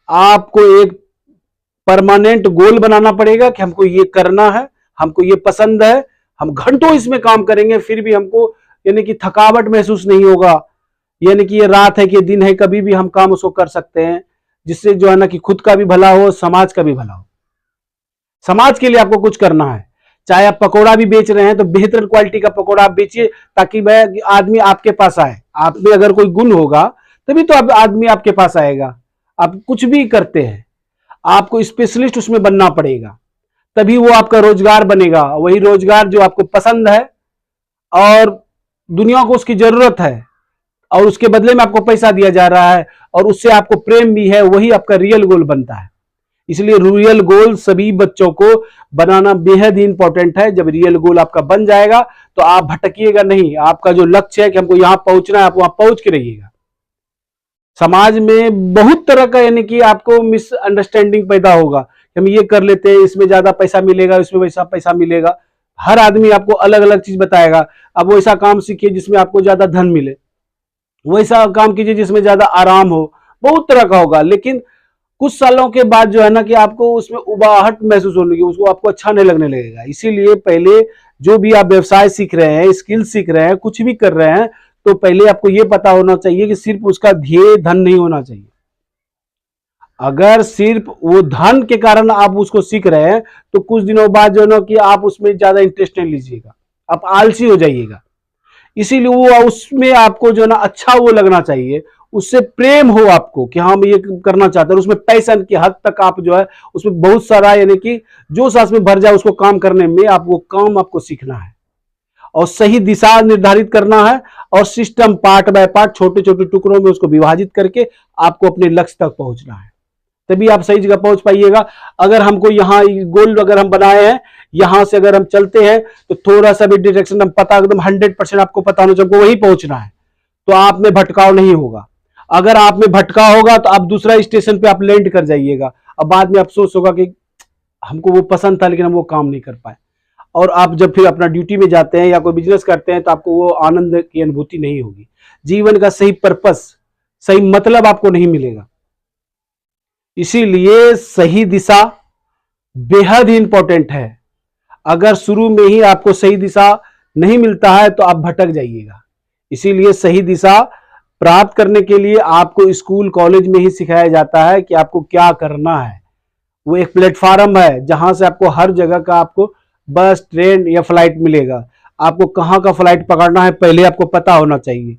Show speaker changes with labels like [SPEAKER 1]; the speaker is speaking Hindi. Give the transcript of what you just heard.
[SPEAKER 1] आपको एक परमानेंट गोल बनाना पड़ेगा कि हमको ये करना है, हमको ये पसंद है, हम घंटों इसमें काम करेंगे फिर भी हमको यानी कि थकावट महसूस नहीं होगा, यानी कि ये रात है कि दिन है, कभी भी हम काम उसको कर सकते हैं, जिससे जो है ना कि खुद का भी भला हो, समाज का भी भला हो। समाज के लिए आपको कुछ करना है, चाहे आप पकौड़ा भी बेच रहे हैं तो बेहतर क्वालिटी का पकौड़ा आप बेचिए, ताकि वह आदमी आपके पास आए। आप में अगर कोई गुण होगा तभी तो आदमी आपके पास आएगा। आप कुछ भी करते हैं, आपको स्पेशलिस्ट उसमें बनना पड़ेगा, तभी वो आपका रोजगार बनेगा, वही रोजगार जो आपको पसंद है और दुनिया को उसकी जरूरत है, और उसके बदले में आपको पैसा दिया जा रहा है और उससे आपको प्रेम भी है, वही आपका रियल गोल बनता है। इसलिए रियल गोल सभी बच्चों को बनाना बेहद ही इंपॉर्टेंट है। जब रियल गोल आपका बन जाएगा तो आप भटकिएगा नहीं, आपका जो लक्ष्य है कि हमको यहां पहुंचना है, आप वहां पहुंच के रहिएगा। समाज में बहुत तरह का यानी कि आपको मिसअंडरस्टैंडिंग पैदा होगा कि हम ये कर लेते हैं, इसमें ज्यादा पैसा मिलेगा, इसमें वैसा पैसा मिलेगा। हर आदमी आपको अलग अलग चीज बताएगा। अब वैसा काम सीखिए जिसमें आपको ज्यादा धन मिले, वैसा काम कीजिए जिसमें ज्यादा आराम हो, बहुत तरह का होगा। लेकिन कुछ सालों के बाद जो है ना कि आपको उसमें उबाहट महसूस होने की, उसको आपको अच्छा नहीं लगने लगेगा। इसीलिए पहले जो भी आप व्यवसाय सीख रहे हैं, स्किल सीख रहे हैं, कुछ भी कर रहे हैं, तो पहले आपको यह पता होना चाहिए कि सिर्फ उसका ध्येय धन नहीं होना चाहिए। अगर सिर्फ वो धन के कारण आप उसको सीख रहे हैं तो कुछ दिनों बाद जो है ना कि आप उसमें ज्यादा इंटरेस्ट नहीं लीजिएगा, आप आलसी हो जाइएगा। इसीलिए वो उसमें आपको जो है ना अच्छा वो लगना चाहिए, उससे प्रेम हो आपको कि हाँ मैं ये करना चाहता हूं, उसमें पैशन की हद तक आप जो है उसमें बहुत सारा यानी कि जो सांस में भर जाए उसको काम करने में, आप वो काम आपको सीखना है और सही दिशा निर्धारित करना है और सिस्टम पार्ट बाय पार्ट छोटे छोटे टुकड़ों में उसको विभाजित करके आपको अपने लक्ष्य तक पहुंचना है, तभी आप सही जगह पहुंच पाइएगा। अगर हमको यहाँ गोल अगर हम बनाए हैं, यहां से अगर हम चलते हैं तो थोड़ा सा भी डायरेक्शन हम पता एकदम 100% आपको पता होना चाहिए, हमको वही पहुंचना है, तो आप में भटकाव नहीं होगा। अगर आप में भटकाव होगा तो आप दूसरा स्टेशन पे आप लैंड कर जाइएगा, अब बाद में अफसोस होगा कि हमको वो पसंद था लेकिन हम वो काम नहीं कर पाए। और आप जब फिर अपना ड्यूटी में जाते हैं या कोई बिजनेस करते हैं तो आपको वो आनंद की अनुभूति नहीं होगी, जीवन का सही पर्पस, सही मतलब आपको नहीं मिलेगा। इसीलिए सही दिशा बेहद ही इंपॉर्टेंट है। अगर शुरू में ही आपको सही दिशा नहीं मिलता है तो आप भटक जाइएगा। इसीलिए सही दिशा प्राप्त करने के लिए आपको स्कूल कॉलेज में ही सिखाया जाता है कि आपको क्या करना है। वो एक प्लेटफॉर्म है जहां से आपको हर जगह का आपको बस, ट्रेन या फ्लाइट मिलेगा। आपको कहां का फ्लाइट पकड़ना है पहले आपको पता होना चाहिए।